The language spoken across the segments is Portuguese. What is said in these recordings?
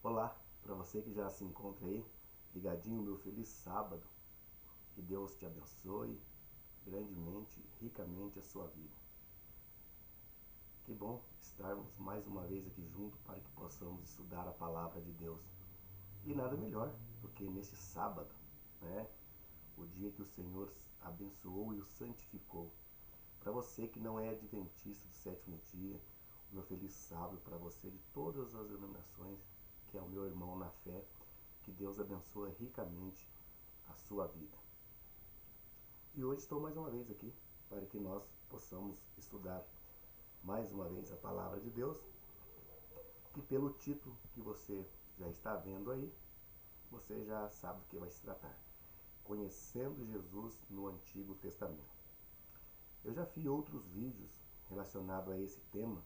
Olá, para você que já se encontra aí, ligadinho, meu feliz sábado. Que Deus te abençoe grandemente, ricamente a sua vida. Que bom estarmos mais uma vez aqui juntos para que possamos estudar a palavra de Deus. E nada melhor do que neste sábado, né? O dia que o Senhor abençoou e o santificou. Para você que não é adventista do sétimo dia, o meu feliz sábado para você de todas as denominações, que é o meu irmão na fé. Que Deus abençoe ricamente a sua vida. E hoje estou mais uma vez aqui para que nós possamos estudar mais uma vez a palavra de Deus. E pelo título que você já está vendo aí, você já sabe do que vai se tratar. Conhecendo Jesus no Antigo Testamento. Eu já fiz outros vídeos relacionados a esse tema.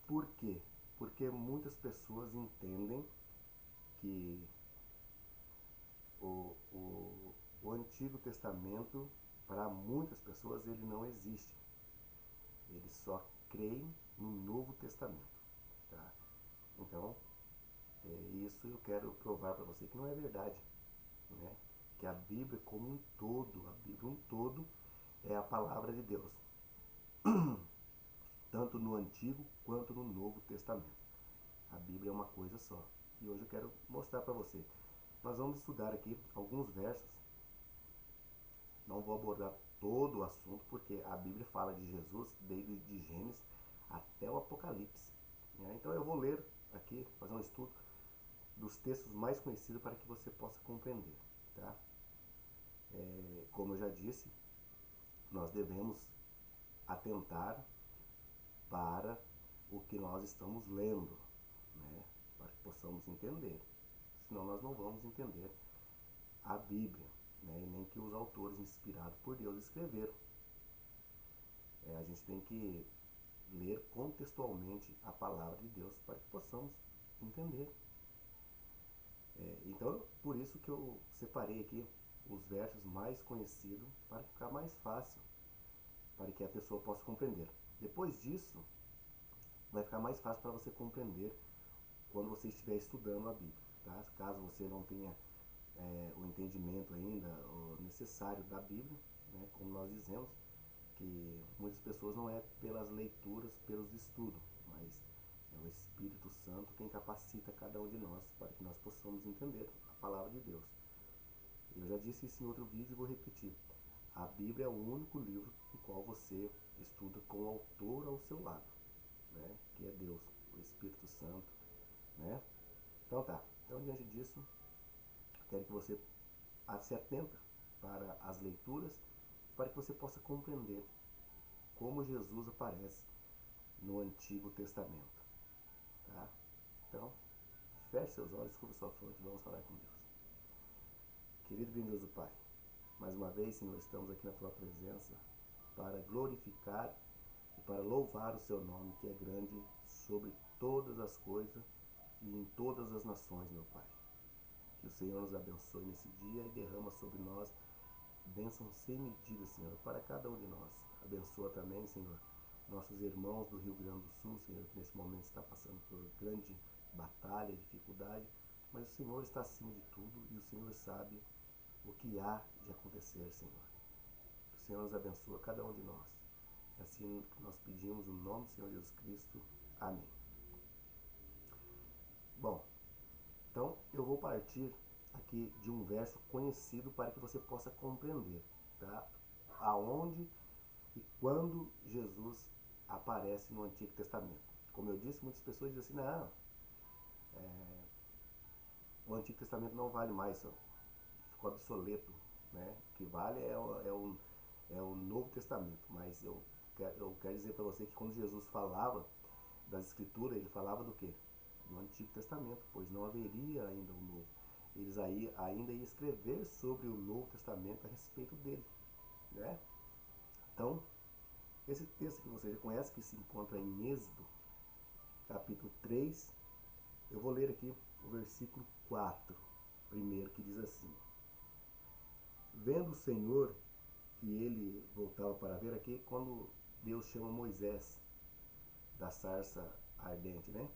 Por quê? Porque muitas pessoas entendem que o Antigo Testamento, para muitas pessoas, ele não existe. Eles só creem no Novo Testamento. Tá? Então, isso eu quero provar para você que não é verdade. Né? Que a Bíblia como um todo, a Bíblia um todo, é a palavra de Deus. Tanto no Antigo quanto no Novo Testamento. A Bíblia é uma coisa só. E hoje eu quero mostrar para você. Nós vamos estudar aqui alguns versos. Não vou abordar todo o assunto, porque a Bíblia fala de Jesus desde de Gênesis até o Apocalipse. Né? Então eu vou ler aqui, fazer um estudo dos textos mais conhecidos para que você possa compreender. Tá? Como eu já disse, nós devemos atentar para o que nós estamos lendo, né? Para que possamos entender. Senão nós não vamos entender a Bíblia, né? E nem que os autores inspirados por Deus escreveram. A gente tem que ler contextualmente a palavra de Deus para que possamos entender. Então, por isso que eu separei aqui os versos mais conhecidos para ficar mais fácil, para que a pessoa possa compreender. Depois disso, vai ficar mais fácil para você compreender quando você estiver estudando a Bíblia. Tá? Caso você não tenha o entendimento ainda o necessário da Bíblia, né? Como nós dizemos, que muitas pessoas não é pelas leituras, pelos estudos, mas é o Espírito Santo quem capacita cada um de nós para que nós possamos entender a palavra de Deus. Eu já disse isso em outro vídeo e vou repetir. A Bíblia é o único livro no qual você estuda com o autor ao seu lado, né? Que é Deus, o Espírito Santo. Né? Então tá, então diante disso, quero que você se atenta para as leituras, para que você possa compreender como Jesus aparece no Antigo Testamento. Tá? Então, feche seus olhos, desculpe sua fronte, vamos falar com Deus. Querido e bendito Pai, mais uma vez, Senhor, estamos aqui na Tua presença para glorificar e para louvar o Seu nome, que é grande sobre todas as coisas e em todas as nações, meu Pai. Que o Senhor nos abençoe nesse dia e derrama sobre nós bênção sem medida, Senhor, para cada um de nós. Abençoa também, Senhor, nossos irmãos do Rio Grande do Sul, Senhor, que nesse momento está passando por grande batalha, dificuldade, mas o Senhor está acima de tudo e o Senhor sabe o que há de acontecer, Senhor. Que o Senhor nos abençoe, cada um de nós. É assim que nós pedimos no nome do Senhor Jesus Cristo. Amém. Bom, então eu vou partir aqui de um verso conhecido para que você possa compreender, tá? Aonde e quando Jesus aparece no Antigo Testamento. Como eu disse, muitas pessoas dizem assim, não, o Antigo Testamento não vale mais, ficou obsoleto, né? O que vale é o Novo Testamento. Mas eu quero dizer para você que quando Jesus falava das Escrituras, ele falava do quê? Do Antigo Testamento, pois não haveria ainda o Novo. Eles ainda iam escrever sobre o Novo Testamento a respeito dele, né? Então, esse texto que você já conhece, que se encontra em Êxodo, capítulo 3, eu vou ler aqui o versículo 4, primeiro, que diz assim: Vendo o Senhor que ele voltava para ver, aqui quando Deus chama Moisés da sarça ardente, né?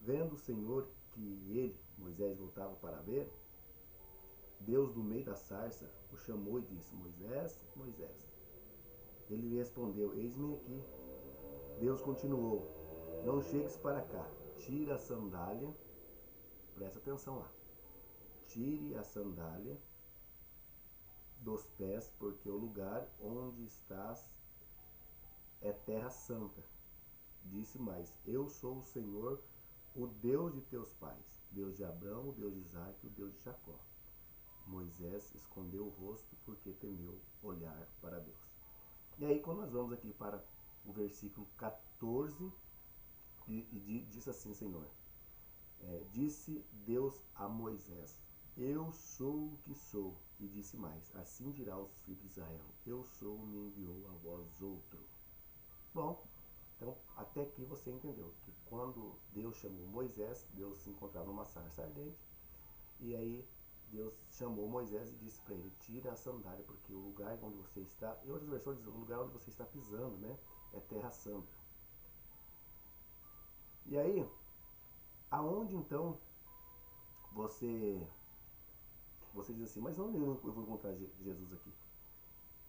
Vendo o Senhor que ele, Moisés, voltava para ver, Deus, do meio da sarça, o chamou e disse: Moisés, Moisés. Ele lhe respondeu: Eis-me aqui. Deus continuou: Não chegues para cá. Tira a sandália. Presta atenção lá. Tire a sandália dos pés, porque o lugar onde estás é terra santa. Disse mais: Eu sou o Senhor, o Deus de teus pais, Deus de Abraão, o Deus de Isaque, o Deus de Jacó. Moisés escondeu o rosto porque temeu olhar para Deus. E aí, quando nós vamos aqui para o versículo 14, diz assim: Senhor, disse Deus a Moisés: Eu sou o que sou. E disse mais: Assim dirá aos filhos de Israel: Eu sou, me enviou a vós outro. Bom, então até aqui você entendeu que quando Deus chamou Moisés, Deus se encontrava numa sarça ardente, e aí Deus chamou Moisés e disse para ele: Tira a sandália, porque o lugar onde você está, em outras versões diz, o lugar onde você está pisando, né, é terra santa. E aí, aonde então você diz assim: mas onde eu vou encontrar Jesus aqui?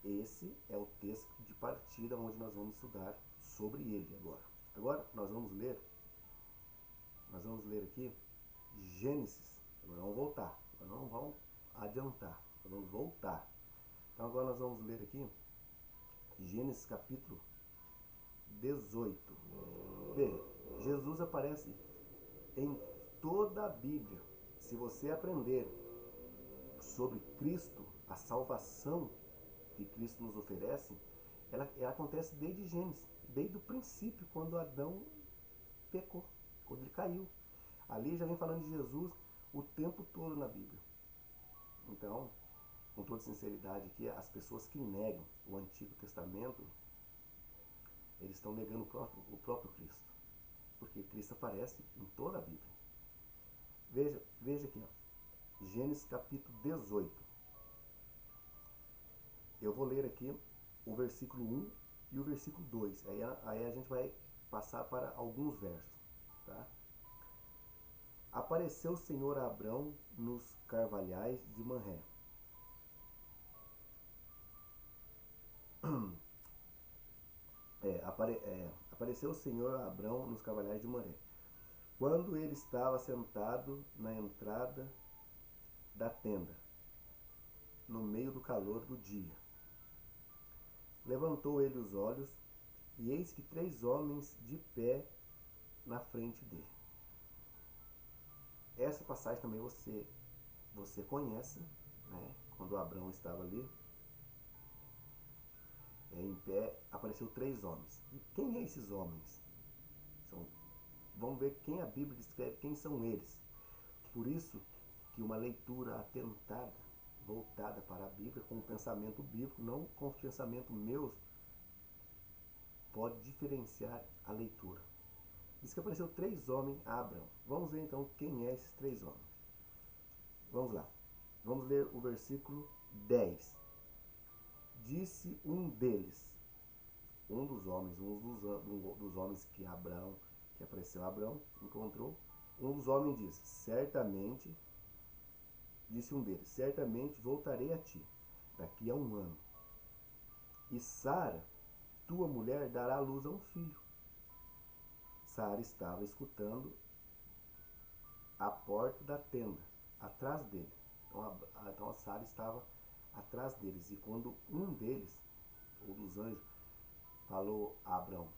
Esse é o texto de partida onde nós vamos estudar sobre ele agora. Agora nós vamos ler aqui Gênesis. Agora vamos voltar. Agora não vamos adiantar. Nós vamos voltar. Então agora nós vamos ler aqui Gênesis capítulo 18. Veja, Jesus aparece em toda a Bíblia. Se você aprender sobre Cristo, a salvação que Cristo nos oferece, ela acontece desde Gênesis, desde o princípio, quando Adão pecou, quando ele caiu. Ali já vem falando de Jesus o tempo todo na Bíblia. Então, com toda sinceridade aqui, as pessoas que negam o Antigo Testamento, eles estão negando o próprio Cristo, porque Cristo aparece em toda a Bíblia. Veja aqui, ó, Gênesis capítulo 18. Eu vou ler aqui o versículo 1 e o versículo 2. Aí a gente vai passar para alguns versos. Tá? Apareceu o Senhor a Abrão nos carvalhais de Manré. Apareceu o Senhor a Abrão nos carvalhais de Manré, quando ele estava sentado na entrada da tenda, no meio do calor do dia. Levantou ele os olhos, e eis que 3 homens de pé na frente dele. Essa passagem também você conhece, né? Quando Abraão estava ali, em pé, apareceu 3 homens. E quem é esses homens? Vamos ver quem a Bíblia descreve, quem são eles. Por isso que uma leitura atentada, voltada para a Bíblia, com o pensamento bíblico, não com os pensamentos meus, pode diferenciar a leitura. Diz que apareceu 3 homens a Abraão. Vamos ver então quem é esses 3 homens. Vamos lá. Vamos ler o versículo 10. Disse um deles, um dos homens que apareceu a Abraão, encontrou, um dos homens disse: certamente, disse um deles, certamente voltarei a ti, daqui a 1 ano. E Sara, tua mulher, dará à luz a um filho. Sara estava escutando a porta da tenda, atrás dele. Então a Sara estava atrás deles. E quando um deles, ou dos anjos, falou a Abraão: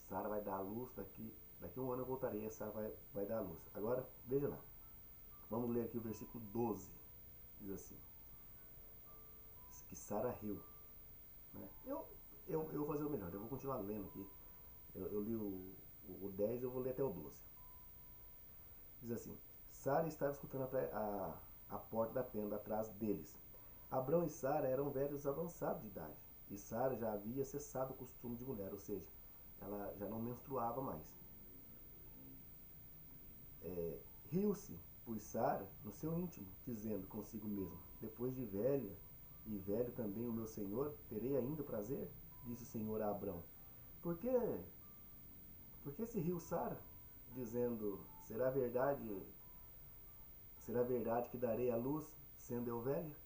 Sara vai dar a luz daqui a 1 ano eu voltarei, e a Sara vai dar a luz. Agora, veja lá. Vamos ler aqui o versículo 12. Diz assim: que Sara riu. Né? Eu vou fazer o melhor, eu vou continuar lendo aqui. Eu li o 10, eu vou ler até o 12. Diz assim: Sara estava escutando a porta da tenda atrás deles. Abrão e Sara eram velhos avançados de idade, e Sara já havia cessado o costume de mulher, ou seja, ela já não menstruava mais. Riu-se, pois Sara, no seu íntimo, dizendo consigo mesma: depois de velha, e velho também o meu senhor, terei ainda prazer? Disse o Senhor a Abrão: Por que se riu Sara? dizendo: será verdade que darei a luz, sendo eu velha?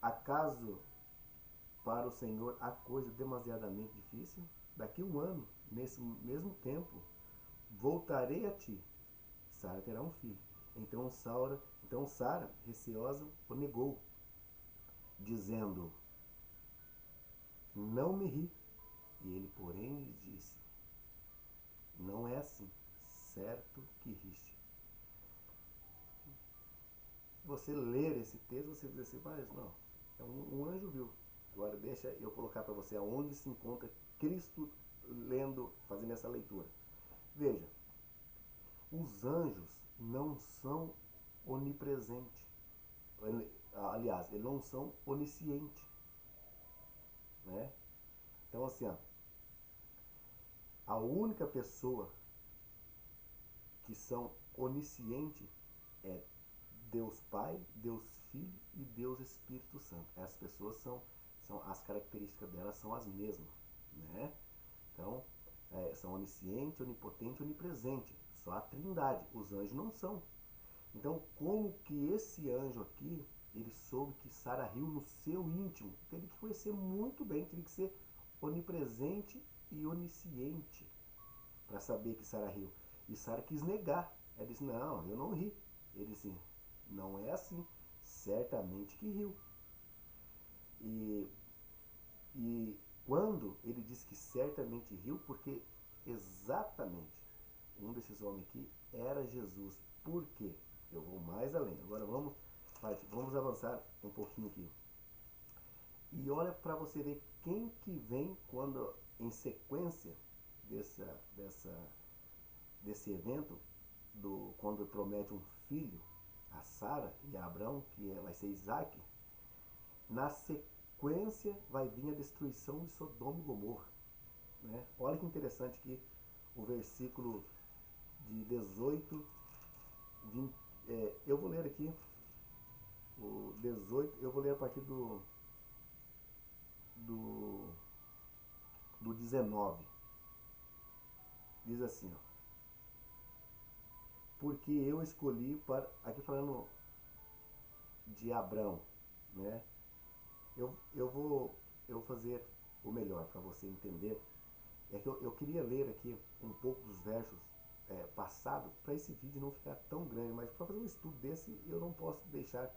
Acaso para o Senhor há coisa demasiadamente difícil? Daqui um ano, nesse mesmo tempo, voltarei a ti. Sara terá um filho. Então Sara, receosa, o negou, dizendo: não me ri. E ele, porém, lhe disse: não é assim, certo que riste. Se você ler esse texto, você diz assim: mas não, é um anjo viu. Agora deixa eu colocar para você aonde se encontra Cristo fazendo essa leitura. Veja, os anjos não são onipresentes. Aliás, eles não são oniscientes. Né? Então, assim, ó, a única pessoa que são oniscientes é Deus Pai, Deus Filho e Deus Espírito Santo. Essas pessoas são as características delas são as mesmas, né? Então, são onisciente, onipotente, onipresente. Só a Trindade. Os anjos não são. Então, como que esse anjo aqui, ele soube que Sara riu no seu íntimo? Teve que conhecer muito bem, teve que ser onipresente e onisciente para saber que Sara riu. E Sara quis negar. Ela disse: não, eu não ri. Ele disse: não é assim, certamente que riu. E quando ele disse que certamente riu, porque exatamente um desses homens aqui era Jesus. Por quê? Eu vou mais além. Agora vamos avançar um pouquinho aqui. E olha para você ver quem que vem quando, em sequência desse evento, quando promete um filho a Sara e a Abraão, que vai ser Isaac. Na sequência vai vir a destruição de Sodoma e Gomorra. Né? Olha que interessante aqui o versículo de 18, 20, eu vou ler aqui o 18, eu vou ler a partir do 19. Diz assim, ó: porque eu escolhi para, aqui falando de Abrão, né? Eu vou fazer o melhor para você entender. É que eu queria ler aqui um pouco dos versos passados para esse vídeo não ficar tão grande, mas para fazer um estudo desse eu não posso deixar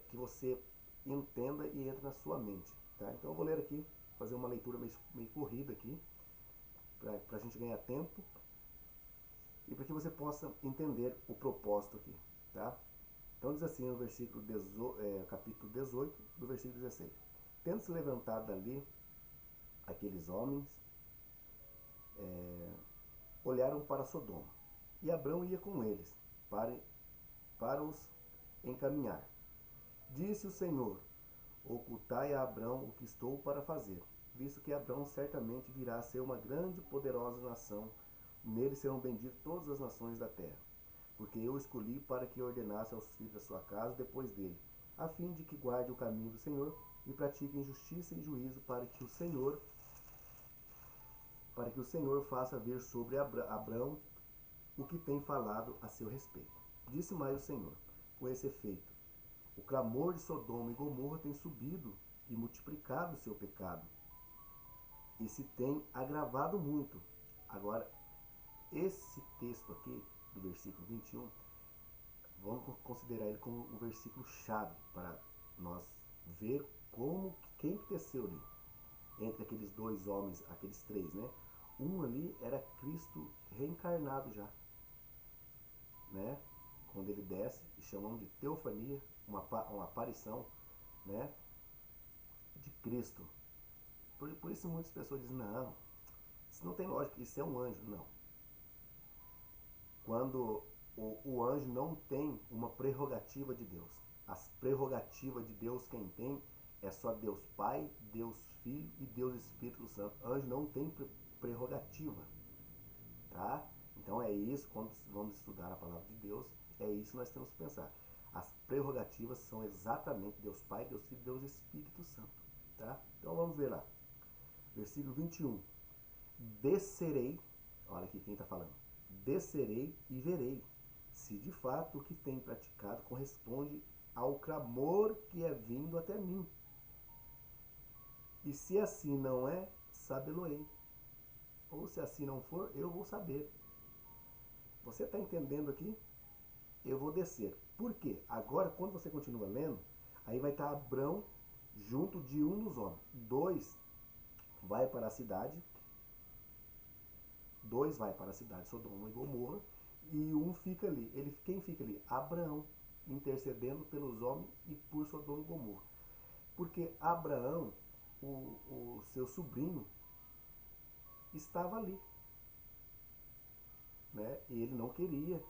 que você entenda e entre na sua mente, tá? Então eu vou ler aqui, fazer uma leitura meio corrida aqui, para a gente ganhar tempo e para que você possa entender o propósito aqui, tá? Então diz assim no capítulo 18, do versículo 16: tendo se levantado dali aqueles homens, olharam para Sodoma, e Abrão ia com eles para os encaminhar. Disse o Senhor: ocultai a Abrão o que estou para fazer, visto que Abrão certamente virá a ser uma grande e poderosa nação, nele serão benditas todas as nações da terra, porque eu escolhi para que ordenasse aos filhos da sua casa depois dele, a fim de que guarde o caminho do Senhor e pratiquem justiça e juízo, para que o Senhor faça vir sobre Abrão o que tem falado a seu respeito. Disse mais o Senhor: com esse efeito, o clamor de Sodoma e Gomorra tem subido e multiplicado o seu pecado, e se tem agravado muito. Agora, esse texto aqui, do versículo 21, vamos considerar ele como o versículo chave para nós ver quem que desceu ali, entre aqueles dois homens, aqueles três, né? Um ali era Cristo reencarnado já, né? Quando ele desce, e chamamos de teofania, uma aparição, né, de Cristo. Por isso muitas pessoas dizem: não, isso não tem lógica, isso é um anjo. Não. Quando o anjo não tem uma prerrogativa de Deus. As prerrogativas de Deus quem tem é só Deus Pai, Deus Filho e Deus Espírito Santo. Anjo não tem prerrogativa, tá? Então é isso, quando vamos estudar a palavra de Deus, é isso que nós temos que pensar. As prerrogativas são exatamente Deus Pai, Deus Filho e Deus Espírito Santo, tá? Então vamos ver lá. Versículo 21. descerei, olha aqui quem está falando, descerei e verei se de fato o que tem praticado corresponde ao clamor que é vindo até mim. E se assim não é, sabê-lo-ei. Ou se assim não for, eu vou saber. Você está entendendo aqui? Eu vou descer. Por quê? Agora, quando você continua lendo, aí vai estar Abrão junto de um dos homens. Vai para a cidade, dois vai para a cidade, Sodoma e Gomorra, e um fica ali. Quem fica ali? Abraão, intercedendo pelos homens e por Sodoma e Gomorra. Porque Abraão, o seu sobrinho, estava ali, né? E ele não queria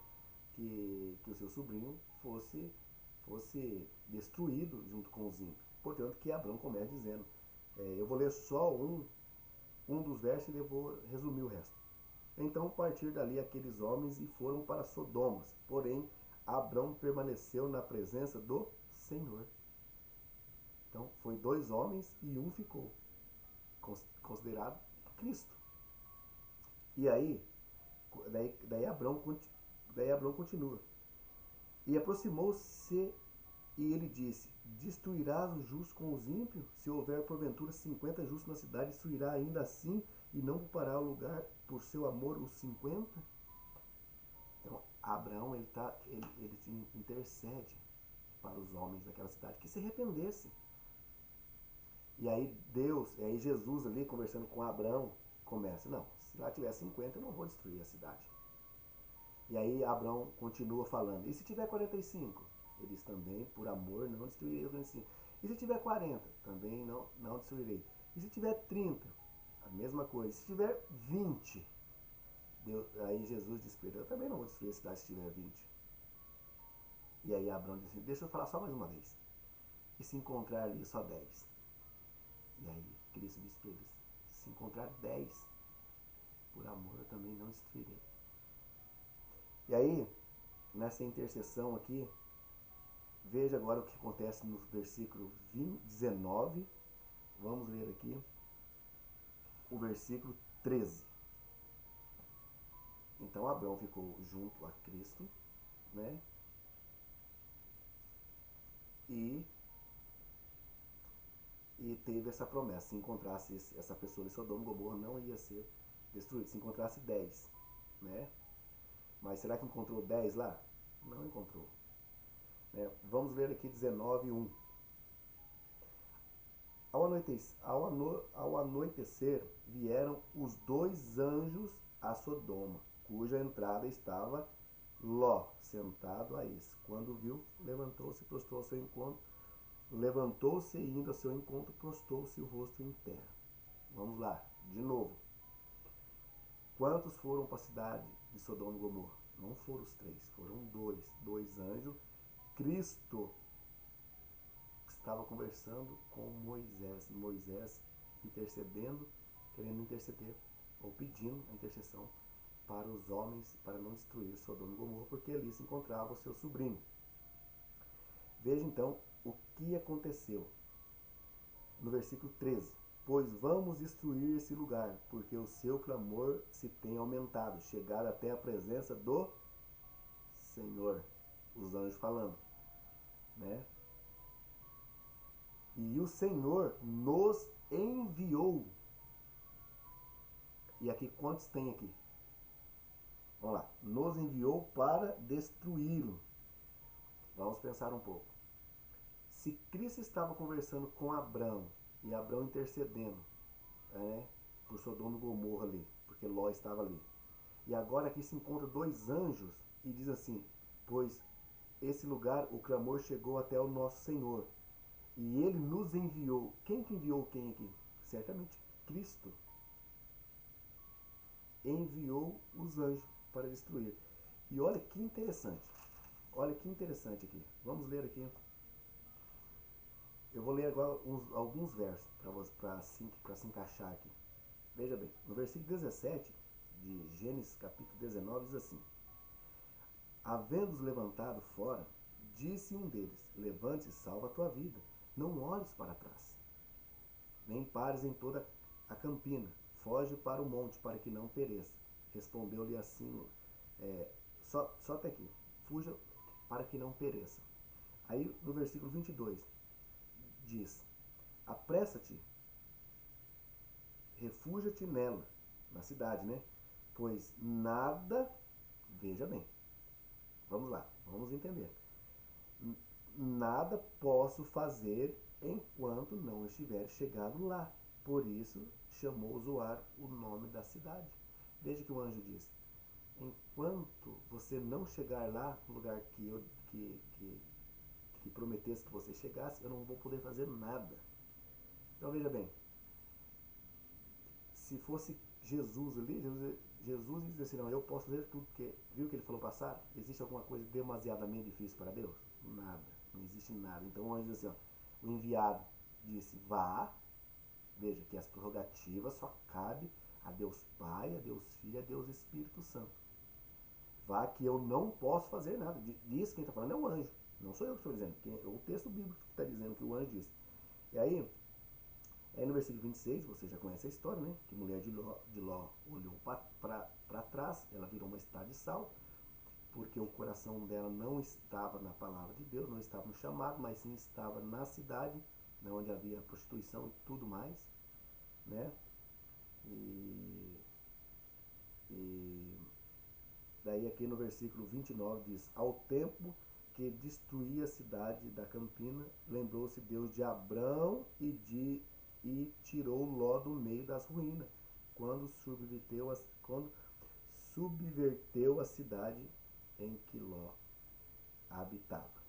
que o seu sobrinho fosse destruído junto com os ímpios. Portanto, que Abraão começa dizendo, eu vou ler só um dos versos e eu vou resumir o resto. Então, a partir dali, aqueles homens e foram para Sodomas. Porém, Abrão permaneceu na presença do Senhor. Então, foi dois homens e um ficou, considerado Cristo. E aí, daí Abrão continua. E aproximou-se e ele disse, destruirás os justos com os ímpios? Se houver porventura 50 justos na cidade, destruirá ainda assim e não poupará o lugar por seu amor os 50? Então, Abraão, ele intercede para os homens daquela cidade que se arrependessem. E aí Jesus ali conversando com Abraão, começa, não, se lá tiver 50 eu não vou destruir a cidade. E aí Abraão continua falando, e se tiver 45? Eles também, por amor, não destruirei os 45. E se tiver 40? Também não destruirei. E se tiver 30? A mesma coisa. E se tiver 20? Aí Jesus disse para ele, eu também não vou destruir a cidade se tiver 20. E aí Abraão disse, deixa eu falar só mais uma vez. E se encontrar ali só 10? E aí Cristo disse para eles, se encontrar 10, por amor eu também não destruirei. E aí, nessa intercessão aqui, veja agora o que acontece no versículo 19. Vamos ler aqui o versículo 13. Então Abraão ficou junto a Cristo, né? E teve essa promessa, se encontrasse essa pessoa de Sodoma e Gomorra não ia ser destruído, se encontrasse 10, né? Mas será que encontrou 10 lá? Não encontrou. Vamos ler aqui 19:1. Ao anoitecer, vieram os dois anjos a Sodoma, cuja entrada estava Ló, sentado a isso. Quando viu, levantou-se e prostrou ao seu encontro. Levantou-se e indo ao seu encontro, prostrou-se o rosto em terra. Vamos lá, de novo. Quantos foram para a cidade de Sodoma e Gomorra? Não foram os 3, foram dois anjos. Cristo estava conversando com Moisés intercedendo, querendo interceder, ou pedindo a intercessão para os homens, para não destruir Sodoma e Gomorra, porque ali se encontrava o seu sobrinho. Veja então o que aconteceu no versículo 13. Pois vamos destruir esse lugar, porque o seu clamor se tem aumentado, chegado até a presença do Senhor. Os anjos falando, né? E o Senhor nos enviou. E aqui, quantos tem aqui? Vamos lá. Nos enviou para destruí-lo. Vamos pensar um pouco. Se Cristo estava conversando com Abraão, e Abraão intercedendo, por Sodoma e Gomorra ali, porque Ló estava ali. E agora aqui se encontra dois anjos e diz assim, pois esse lugar, o clamor chegou até o nosso Senhor. E ele nos enviou. Quem que enviou quem aqui? Certamente Cristo. Enviou os anjos para destruir. E olha que interessante. Olha que interessante aqui. Vamos ler aqui. Eu vou ler agora alguns versos para se encaixar aqui. Veja bem, no versículo 17 de Gênesis capítulo 19 diz assim: havendo-os levantado fora, disse um deles, levante-se e salva a tua vida, não olhes para trás, nem pares em toda a campina, foge para o monte, para que não pereça. Respondeu-lhe assim, só até aqui, fuja para que não pereça. Aí no versículo 22 diz, apressa-te, refúgia-te nela, na cidade, né? Pois nada, veja bem, vamos lá, vamos entender. Nada posso fazer enquanto não estiver chegado lá. Por isso chamou Zoar o nome da cidade. Veja que o anjo diz, enquanto você não chegar lá, no lugar que prometesse que você chegasse, eu não vou poder fazer nada. Então veja bem, se fosse Jesus ali, Jesus diz assim, não, eu posso fazer tudo, porque viu o que ele falou passar? Existe alguma coisa demasiadamente difícil para Deus? Nada, não existe nada. Então o anjo diz assim, ó, o enviado disse, vá, veja que as prerrogativas só cabe a Deus Pai, a Deus Filho, a Deus Espírito Santo. Vá que eu não posso fazer nada. Diz quem está falando é o anjo, não sou eu que estou dizendo, é o texto bíblico que está dizendo que o anjo disse. E aí no versículo 26, você já conhece a história, né? Que a mulher de Ló olhou para trás, ela virou uma estátua de sal, porque o coração dela não estava na palavra de Deus, não estava no chamado, mas sim estava na cidade, onde havia prostituição e tudo mais, né? E daí aqui no versículo 29 diz, ao tempo que destruía a cidade da Campina, lembrou-se Deus de Abrão e tirou Ló do meio das ruínas, quando subverteu a cidade em que Ló habitava.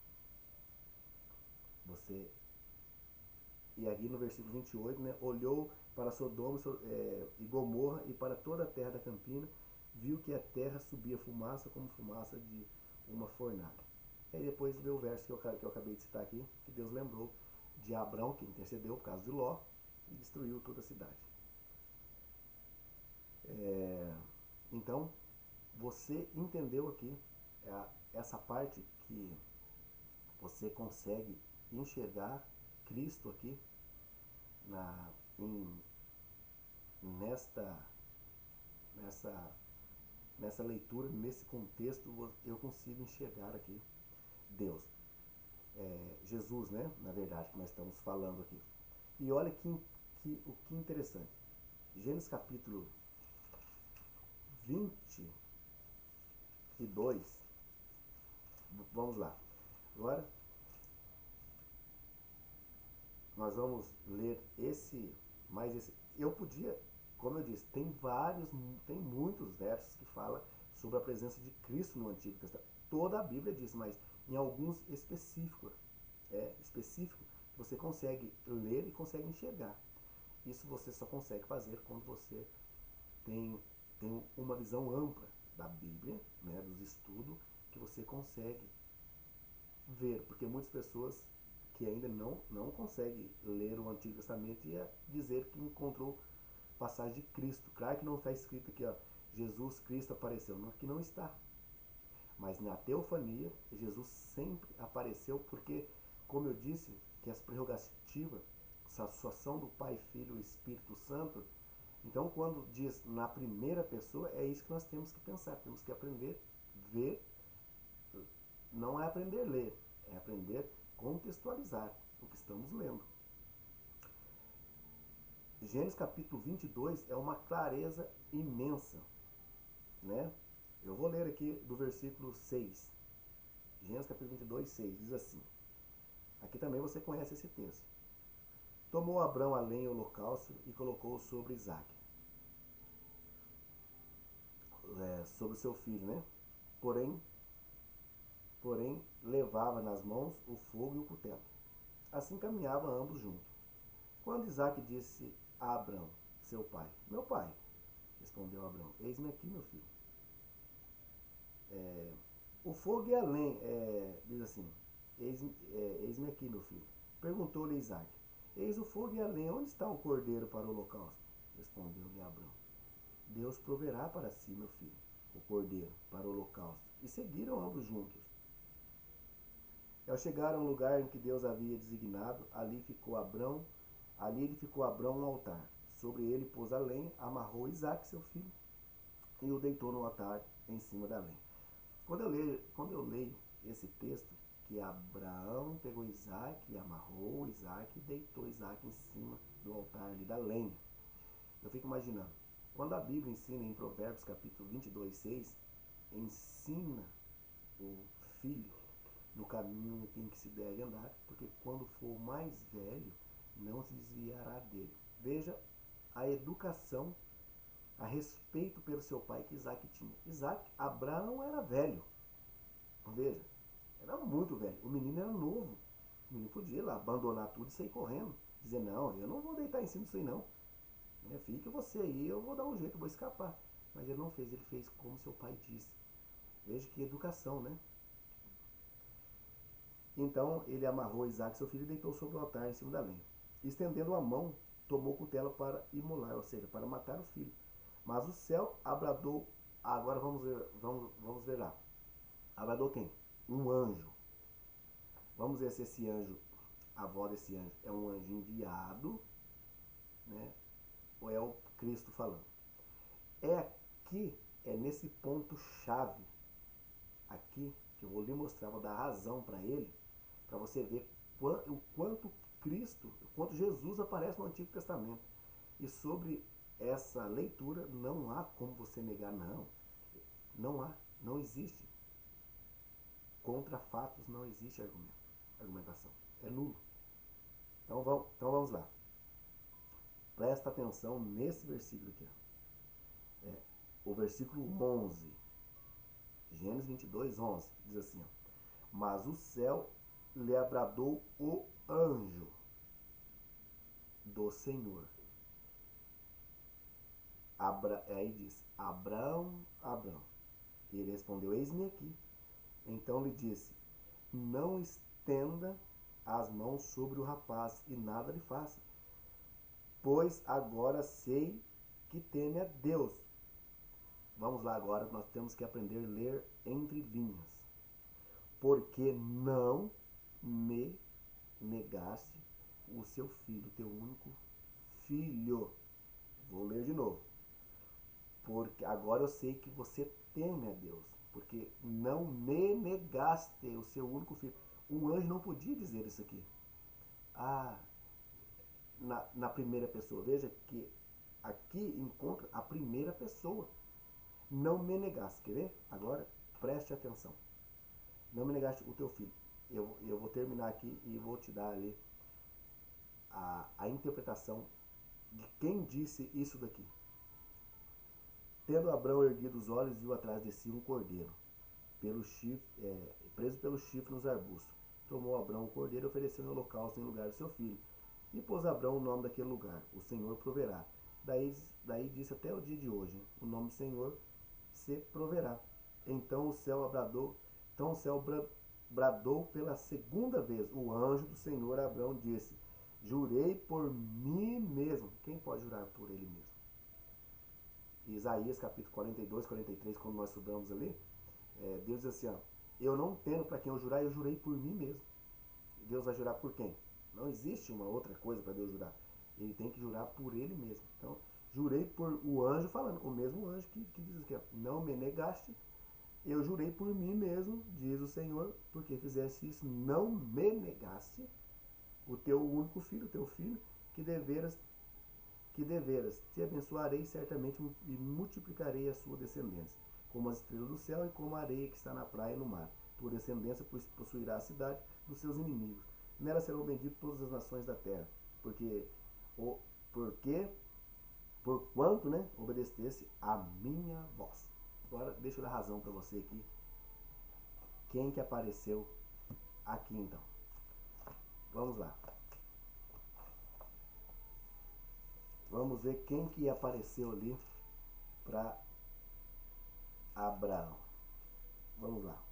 E aqui no versículo 28, né, olhou para Sodoma e Gomorra e para toda a terra da Campina, viu que a terra subia fumaça como fumaça de uma fornalha. E aí depois veio o verso que eu acabei de citar aqui, que Deus lembrou de Abrão, que intercedeu por causa de Ló, e destruiu toda a cidade. Então, você entendeu aqui essa parte que você consegue enxergar Cristo aqui nesta leitura, nesse contexto, eu consigo enxergar aqui Deus. Jesus, né? Na verdade, que nós estamos falando aqui. E olha o que interessante. Gênesis capítulo 22. Vamos lá. Agora, nós vamos ler mais esse. Eu podia, como eu disse, tem muitos versos que falam sobre a presença de Cristo no Antigo Testamento. Toda a Bíblia diz, mas em alguns específicos, você consegue ler e consegue enxergar. Isso você só consegue fazer quando você tem uma visão ampla da Bíblia, né, dos estudos, que você consegue ver, porque muitas pessoas que ainda não conseguem ler o Antigo Testamento e dizer que encontrou passagem de Cristo. Claro que não está escrito aqui, ó, Jesus Cristo apareceu, aqui não está. Mas na teofania, Jesus sempre apareceu porque, como eu disse, que as prerrogativas só são do Pai, Filho e Espírito Santo. Então, quando diz na primeira pessoa, é isso que nós temos que pensar. Temos que aprender a ver, não é aprender a ler, é aprender a contextualizar o que estamos lendo. Gênesis capítulo 22 é uma clareza imensa, né? Eu vou ler aqui do versículo 6. Gênesis capítulo 22, 6, diz assim. Aqui também você conhece esse texto. Tomou Abrão a lenha e o holocausto e colocou sobre Isaac, sobre seu filho, né? Porém, levava nas mãos o fogo e o cutelo. Assim caminhavam ambos juntos. Quando Isaac disse a Abrão, seu pai, meu pai, respondeu Abrão, eis-me aqui, meu filho. O fogo e a lenha, diz assim, eis-me aqui, meu filho. Perguntou-lhe Isaac, eis o fogo e a lenha, onde está o cordeiro para o holocausto? Respondeu-lhe Abrão, Deus proverá para si, meu filho, o cordeiro para o holocausto. E seguiram ambos juntos. Ao chegar a um lugar em que Deus havia designado, ali edificou Abrão um altar. Sobre ele pôs a lenha, amarrou Isaque, seu filho, e o deitou no altar em cima da lenha. Quando eu leio esse texto, que Abraão pegou Isaque, amarrou Isaque e deitou Isaque em cima do altar ali da lenha, eu fico imaginando, quando a Bíblia ensina em Provérbios capítulo 22, 6, ensina o filho no caminho em que se deve andar, porque quando for mais velho, não se desviará dele. Veja a educação a respeito pelo seu pai que Isaac tinha. Abraão era velho. Veja, era muito velho. O menino era novo. O menino podia ir lá abandonar tudo e sair correndo. Dizer, não, eu não vou deitar em cima disso aí não. Fica você aí, eu vou dar um jeito, eu vou escapar. Mas ele não fez, ele fez como seu pai disse. Veja que educação, né? Então ele amarrou Isaac, seu filho, e deitou sobre o altar em cima da lenha. Estendendo a mão, tomou o cutelo para imolar, ou seja, para matar o filho. Mas o céu abradou. Agora vamos ver lá. Abradou quem? Um anjo. Vamos ver se esse anjo, a avó desse anjo, é um anjo enviado, né? Ou é o Cristo falando. É aqui, é nesse ponto chave, aqui, que eu vou lhe mostrar, vou dar razão para ele, para você ver o quanto Cristo, o quanto Jesus aparece no Antigo Testamento. E sobre essa leitura não há como você negar, não. Não há, não existe. Contra fatos não existe argumentação. É nulo. Então vamos lá. Presta atenção nesse versículo aqui. O versículo 11. Gênesis 22, 11. Diz assim, ó, mas o céu lhe abradou o anjo do Senhor. Aí diz, Abraão, Abraão. E ele respondeu, eis-me aqui. Então lhe disse, não estenda as mãos sobre o rapaz e nada lhe faça, pois agora sei que teme a Deus. Vamos lá agora, nós temos que aprender a ler entre linhas. Porque não me negaste o seu filho, teu único filho. Vou ler de novo. Porque agora eu sei que você teme a Deus, porque não me negaste o seu único filho. Um anjo não podia dizer isso aqui. Na primeira pessoa. Veja que aqui encontra a primeira pessoa. Não me negaste. Quer ver? Agora preste atenção. Não me negaste o teu filho. Eu vou terminar aqui e vou te dar ali a interpretação de quem disse isso daqui. Tendo Abraão erguido os olhos, viu atrás de si um cordeiro, preso pelo chifre nos arbustos. Tomou Abraão o cordeiro e ofereceu no holocausto em lugar do seu filho. E pôs Abraão o nome daquele lugar, o Senhor proverá. Daí disse até o dia de hoje, né? O nome do Senhor se proverá. Então o céu bradou pela segunda vez. O anjo do Senhor a Abraão disse, jurei por mim mesmo. Quem pode jurar por ele mesmo? Isaías capítulo 42, 43, quando nós estudamos ali, Deus diz assim, ó, eu não tenho para quem eu jurar, eu jurei por mim mesmo. Deus vai jurar por quem? Não existe uma outra coisa para Deus jurar. Ele tem que jurar por ele mesmo. Então, jurei por o anjo falando, o mesmo anjo que diz aqui, ó, não me negaste, eu jurei por mim mesmo, diz o Senhor, porque fizesse isso, não me negaste o teu único filho, o teu filho, que deveras te abençoarei certamente e multiplicarei a sua descendência, como as estrelas do céu e como a areia que está na praia e no mar. Tua descendência possuirá a cidade dos seus inimigos. Nela serão benditas todas as nações da terra, porquanto, né, obedecesse a minha voz. Agora deixa eu dar razão para você aqui. Quem que apareceu aqui então? Vamos lá. Vamos ver quem que apareceu ali para Abraão. Vamos lá.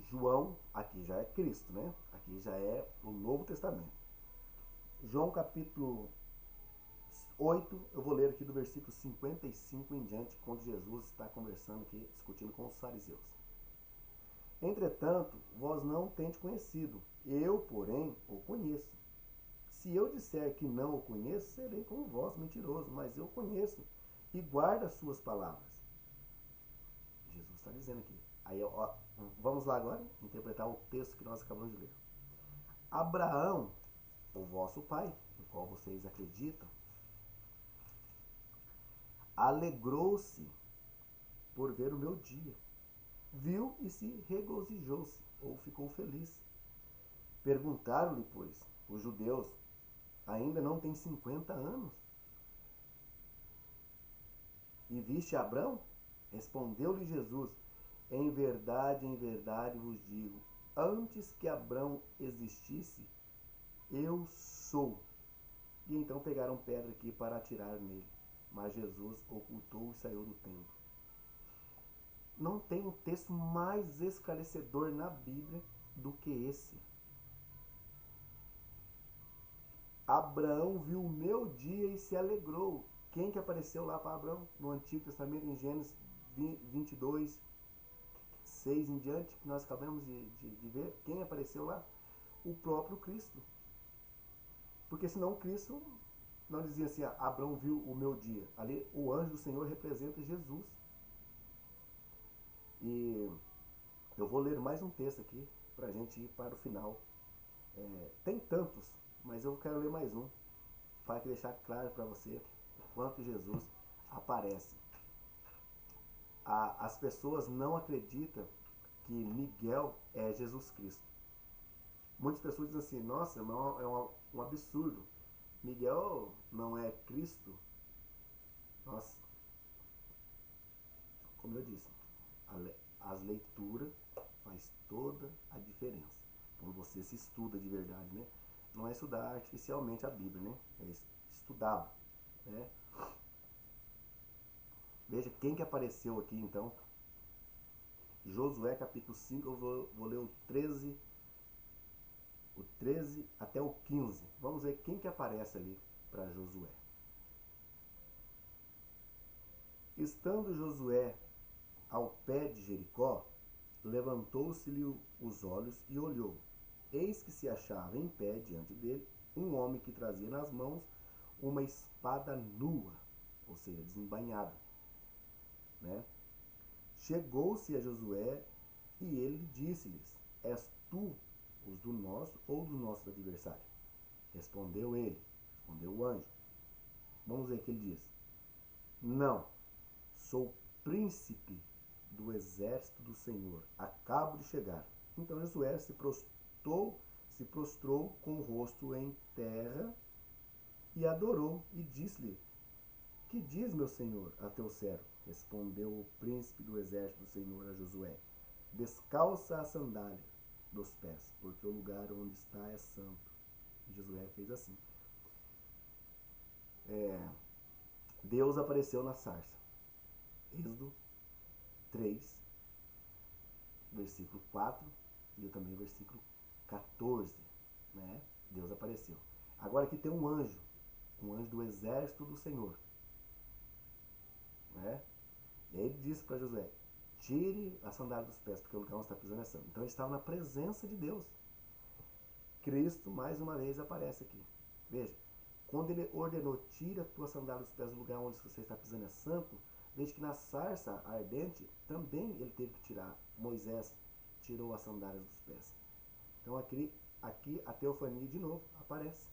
João, aqui já é Cristo, né? Aqui já é o Novo Testamento. João capítulo 8, eu vou ler aqui do versículo 55 em diante, quando Jesus está conversando aqui, discutindo com os fariseus. Entretanto, vós não tendes conhecido, eu, porém, o conheço. Se eu disser que não o conheço, serei como vós, mentiroso, mas eu conheço e guardo as suas palavras. Jesus está dizendo aqui. Aí, ó, vamos lá agora interpretar o texto que nós acabamos de ler. Abraão, o vosso pai, no qual vocês acreditam, alegrou-se por ver o meu dia. Viu e se regozijou-se, ou ficou feliz. Perguntaram-lhe, pois, os judeus, ainda não tem 50 anos? E viste Abrão? Respondeu-lhe Jesus, em verdade vos digo, antes que Abrão existisse, eu sou. E então pegaram pedra aqui para atirar nele. Mas Jesus ocultou e saiu do templo. Não tem um texto mais esclarecedor na Bíblia do que esse. Abraão viu o meu dia e se alegrou. Quem que apareceu lá para Abraão? No Antigo Testamento, em Gênesis 22, 6 em diante, que nós acabamos de ver. Quem apareceu lá? O próprio Cristo. Porque senão Cristo não dizia assim, Abraão viu o meu dia. Ali o anjo do Senhor representa Jesus. E eu vou ler mais um texto aqui para a gente ir para o final. Tem tantos, mas eu quero ler mais um para deixar claro para você o quanto Jesus aparece. As pessoas não acreditam que Miguel é Jesus Cristo. Muitas pessoas dizem assim, nossa, não, é um absurdo. Miguel não é Cristo. Nossa, como eu disse, as leituras faz toda a diferença. Quando você se estuda de verdade, né? Não é estudar artificialmente a Bíblia, né? É estudá-la, né? Veja quem que apareceu aqui, então. Josué, capítulo 5, eu vou ler o 13 até o 15. Vamos ver quem que aparece ali para Josué. Estando Josué ao pé de Jericó, levantou-se-lhe os olhos e olhou. Eis que se achava em pé diante dele um homem que trazia nas mãos uma espada nua, ou seja, desembainhada, né? Chegou-se a Josué e ele disse-lhes, és tu os do nosso ou do nosso adversário? Respondeu o anjo. Vamos ver o que ele diz. Não, sou príncipe do exército do Senhor, acabo de chegar. Então Josué se prostrou com o rosto em terra e adorou e disse-lhe, que diz meu senhor a teu servo? Respondeu o príncipe do exército do Senhor a Josué, descalça a sandália dos pés, porque o lugar onde está é santo. E Josué fez assim. Deus apareceu na sarça. Êxodo 3, versículo 4 e também versículo 14, né? Deus apareceu. Agora aqui tem um anjo do exército do Senhor, né? E aí ele disse para Josué, tire a sandália dos pés, porque o lugar onde está pisando é santo. Então ele estava na presença de Deus. Cristo mais uma vez aparece aqui. Veja, quando ele ordenou, tira a tua sandália dos pés do lugar onde você está pisando é santo, veja que na sarça ardente também ele teve que tirar. Moisés tirou as sandálias dos pés. Então aqui a teofania de novo aparece.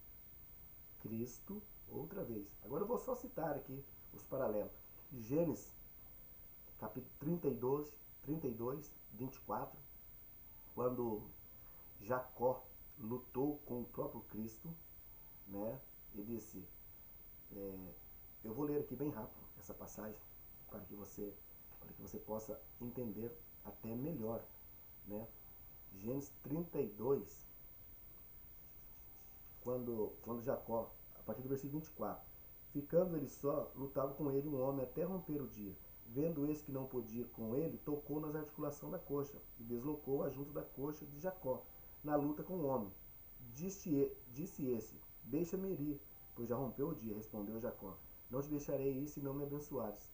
Cristo outra vez. Agora eu vou só citar aqui os paralelos. Gênesis capítulo 32, 24, quando Jacó lutou com o próprio Cristo, né? Ele disse, eu vou ler aqui bem rápido essa passagem para que você possa entender até melhor, né? Gênesis 32, quando Jacó, a partir do versículo 24, ficando ele só, lutava com ele um homem até romper o dia. Vendo esse que não podia com ele, tocou nas articulações da coxa e deslocou a junta da coxa de Jacó, na luta com o homem. Disse esse, deixa-me ir, pois já rompeu o dia. Respondeu Jacó, não te deixarei ir se não me abençoares.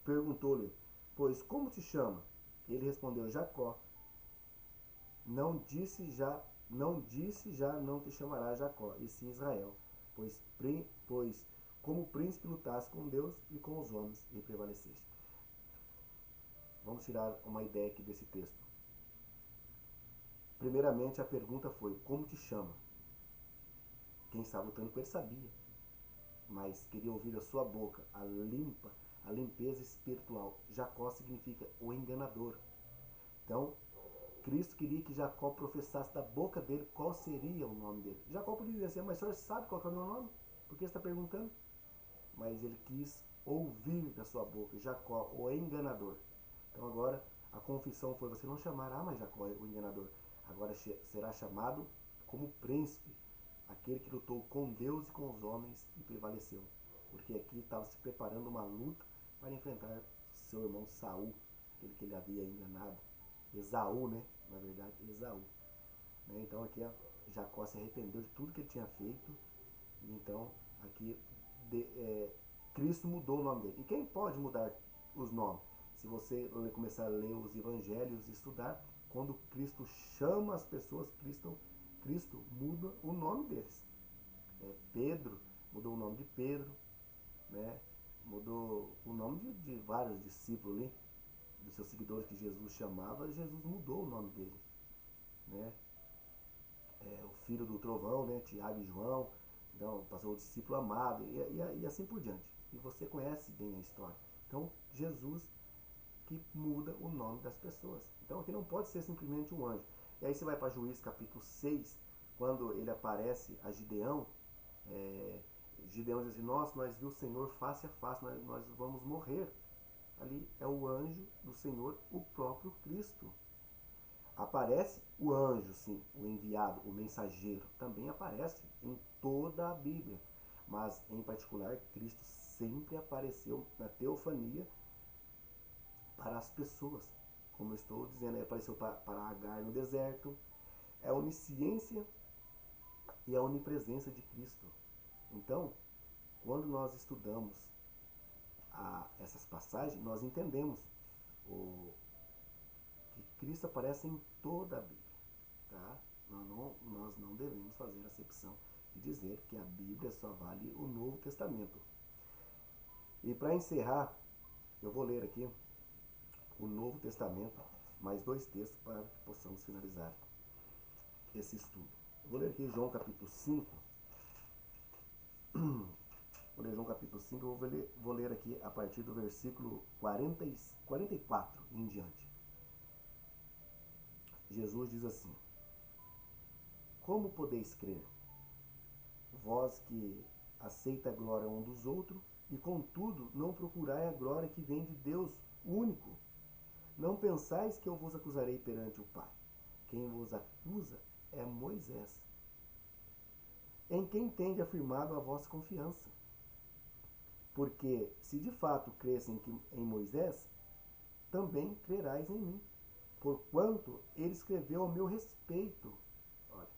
Perguntou-lhe, pois como te chama? Ele respondeu, Jacó. Não disse já não disse já não te chamará Jacó, e sim Israel, pois como príncipe lutaste com Deus e com os homens e prevaleceste. Vamos tirar uma ideia aqui desse texto. Primeiramente, a pergunta foi: como te chama? Quem estava lutando com ele sabia, mas queria ouvir da sua boca a limpeza espiritual. Jacó significa o enganador. Então, Cristo queria que Jacó professasse da boca dele qual seria o nome dele. Jacó podia dizer assim: mas o senhor sabe qual é o meu nome? Por que você está perguntando? Mas ele quis ouvir da sua boca: Jacó, o enganador. Então agora a confissão foi: você não chamará mais Jacó, o enganador. Agora será chamado como príncipe, aquele que lutou com Deus e com os homens e prevaleceu. Porque aqui estava se preparando uma luta para enfrentar seu irmão Saul, aquele que ele havia enganado. Esaú, né? Na verdade, Esaú. Então aqui Jacó se arrependeu de tudo que ele tinha feito. Então aqui Cristo mudou o nome dele. E quem pode mudar os nomes? Se você começar a ler os evangelhos e estudar, quando Cristo chama as pessoas, Cristo muda o nome deles. Pedro mudou o nome de Pedro, né? Mudou o nome de vários discípulos ali, dos seus seguidores que Jesus chamava. Jesus mudou o nome dele, né? O filho do trovão, né? Tiago e João, então passou o discípulo amado e assim por diante. E você conhece bem a história. Então Jesus que muda o nome das pessoas. Então aqui não pode ser simplesmente um anjo. E aí você vai para Juízes capítulo 6, quando ele aparece a Gideão, Gideão diz assim: nós viu o Senhor face a face, nós vamos morrer. Ali é o anjo do Senhor, o próprio Cristo. Aparece o anjo, sim, o enviado, o mensageiro, também aparece em toda a Bíblia. Mas, em particular, Cristo sempre apareceu na teofania para as pessoas. Como eu estou dizendo, ele apareceu para Agar no deserto. É a onisciência e a onipresença de Cristo. Então, quando nós estudamos essas passagens, nós entendemos que Cristo aparece em toda a Bíblia. Tá? Nós não devemos fazer acepção e dizer que a Bíblia só vale o Novo Testamento. E para encerrar, eu vou ler aqui o Novo Testamento, mais 2 textos para que possamos finalizar esse estudo. Eu vou ler aqui João capítulo 5. Vou ler João capítulo 5, eu vou ler aqui a partir do versículo 44 em diante. Jesus diz assim: como podeis crer, vós que aceita a glória um dos outros, e contudo não procurai a glória que vem de Deus único? Não pensais que eu vos acusarei perante o Pai. Quem vos acusa é Moisés, em quem tende afirmado a vossa confiança. Porque se de fato cressem em Moisés, também crerás em mim, porquanto ele escreveu ao meu respeito. Olha,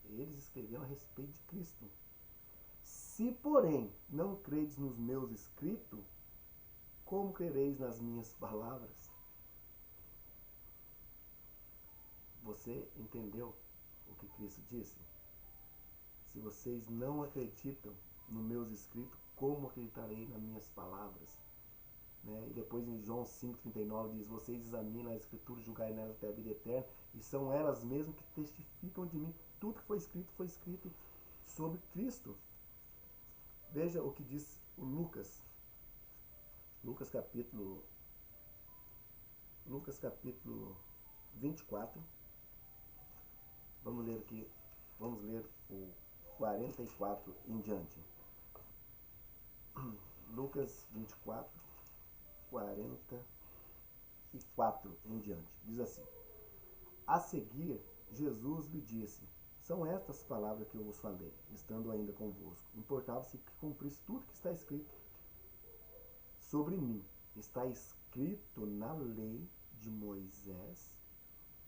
eles escreveram a respeito de Cristo. Se, porém, não credes nos meus escritos, como crereis nas minhas palavras? Você entendeu o que Cristo disse? Se vocês não acreditam nos meus escritos, como acreditarei nas minhas palavras? E depois em João 5,39 diz: vocês examinam as escrituras, julgai nelas até a vida eterna, e são elas mesmas que testificam de mim. Tudo que foi escrito sobre Cristo. Veja o que diz o Lucas. Lucas capítulo 24. Vamos ler aqui, vamos ler o 44 em diante. Lucas 24, 44 em diante. Diz assim: a seguir, Jesus lhe disse: são estas palavras que eu vos falei, estando ainda convosco. Importava-se que cumprisse tudo que está escrito sobre mim. Está escrito na lei de Moisés,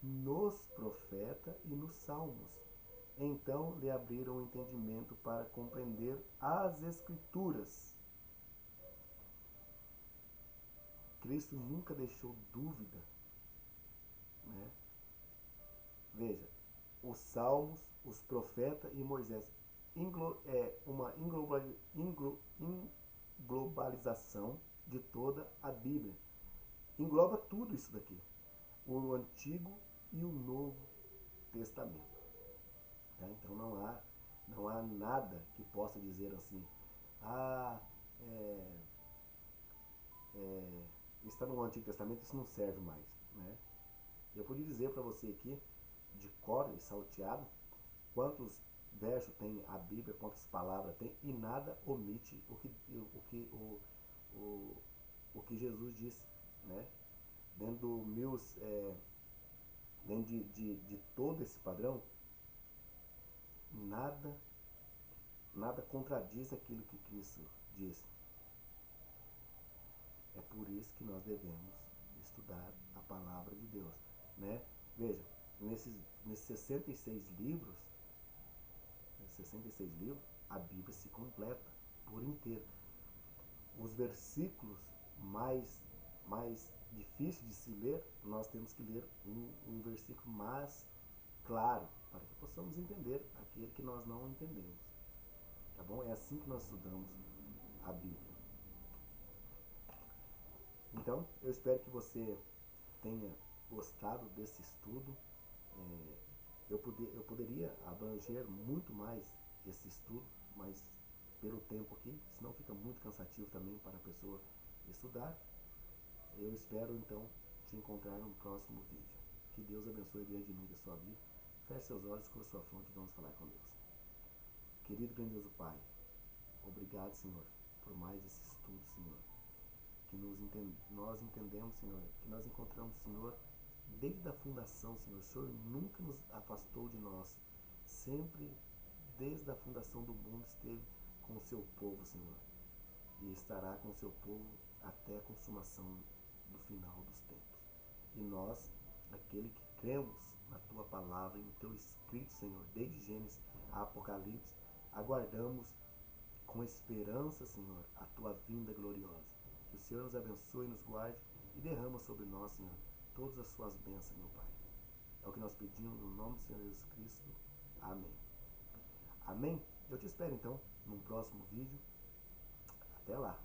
nos profetas e nos salmos. Então lhe abriram o entendimento para compreender as Escrituras. Cristo nunca deixou dúvida. Veja, os Salmos, os profetas e Moisés. Uma englobalização de toda a Bíblia. Engloba tudo isso daqui. O Antigo e o Novo Testamento. Tá? Então não há nada que possa dizer assim, ah, é, está no Antigo Testamento, isso não serve mais. Né? Eu podia dizer para você aqui, de cor e salteado, quantos versos tem a Bíblia, quantas palavras tem, e nada omite o que Jesus disse. Né? Dentro, do dentro de todo esse padrão, nada, nada contradiz aquilo que Cristo disse. É por isso que nós devemos estudar a palavra de Deus. Né? Veja, nesses 66 livros, a Bíblia se completa por inteiro. Os versículos mais difíceis de se ler, nós temos que ler um versículo mais claro, para que possamos entender aquele que nós não entendemos. Tá bom? É assim que nós estudamos a Bíblia. Então, eu espero que você tenha gostado desse estudo. Eu poderia abranger muito mais esse estudo, mas pelo tempo aqui, senão fica muito cansativo também para a pessoa estudar. Eu espero então te encontrar no próximo vídeo. Que Deus abençoe grandemente a sua vida. Feche seus olhos com a sua fronte e vamos falar com Deus. Querido grandioso Pai, obrigado, Senhor, por mais esse estudo, Senhor. Que nós entendemos, Senhor, que nós encontramos, Senhor, desde a fundação, Senhor. O Senhor nunca nos afastou de nós. Sempre, desde a fundação do mundo, esteve com o seu povo, Senhor. E estará com o seu povo até a consumação do final dos tempos. E nós, aquele que cremos na Tua palavra e no Teu escrito, Senhor, desde Gênesis a Apocalipse, aguardamos com esperança, Senhor, a Tua vinda gloriosa. Que o Senhor nos abençoe e nos guarde e derrama sobre nós, Senhor, todas as Suas bênçãos, meu Pai. É o que nós pedimos no nome do Senhor Jesus Cristo. Amém. Amém? Eu te espero então num próximo vídeo. Até lá.